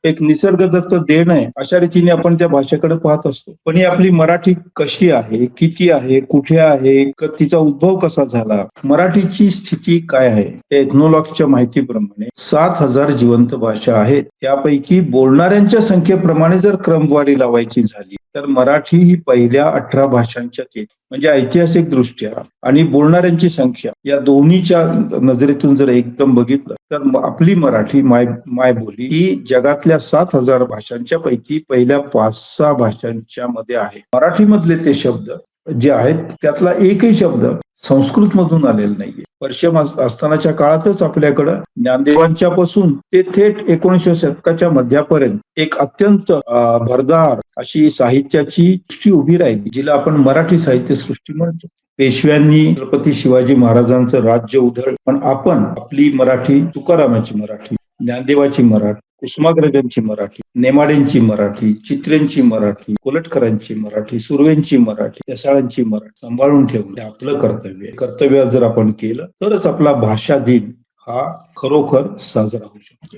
एक निसर्गदत्त देण आहे अशा रीतीने आपण त्या भाषेकडे पाहत असतो. पण ही आपली मराठी कशी आहे, किती आहे, कुठे आहे, तिचा उद्भव कसा झाला, मराठीची स्थिती काय आहे? एथनॉलॉजीच्या माहितीप्रमाणे 7,000 जिवंत भाषा आहेत. त्यापैकी बोलणाऱ्यांच्या संख्येप्रमाणे जर क्रमवारी लावायची झाली तर मराठी ही पहिल्या 18 भाषांच्यात येते. म्हणजे ऐतिहासिक दृष्ट्या आणि बोलणाऱ्यांची संख्या या दोन्हीच्या नजरेतून जर एकदम बघितलं तर आपली मराठी मायबोली ही जगातल्या 7,000 भाषांच्या पैकी पहिल्या 5-6 भाषांच्या मध्ये आहे. मराठीमधले ते शब्द जे आहेत त्यातला एकही शब्द संस्कृत मधून आलेला नाहीये. पर्शियन असतानाच्या काळातच आपल्याकडं ज्ञानदेवांच्या पासून ते थेट 19व्या शतकाच्या मध्यापर्यंत एक अत्यंत भरदार अशी साहित्याची सृष्टी उभी राहिली, जिला आपण मराठी साहित्य सृष्टी म्हणतो. पेशव्यांनी छत्रपती शिवाजी महाराजांचं राज्य उधळलं, पण आपण आपली मराठी, तुकारामाची मराठी, ज्ञानदेवाची मराठी, कुसुमाग्रजांची मराठी, नेमाडेंची मराठी, चित्रेंची मराठी, कोलटकरांची मराठी, सुर्वेंची मराठी, रसाळांची मराठी सांभाळून ठेवणं हे आपलं कर्तव्य आहे. कर्तव्य जर आपण केलं तरच आपला भाषा दिन हा खरोखर साजरा होऊ शकतो.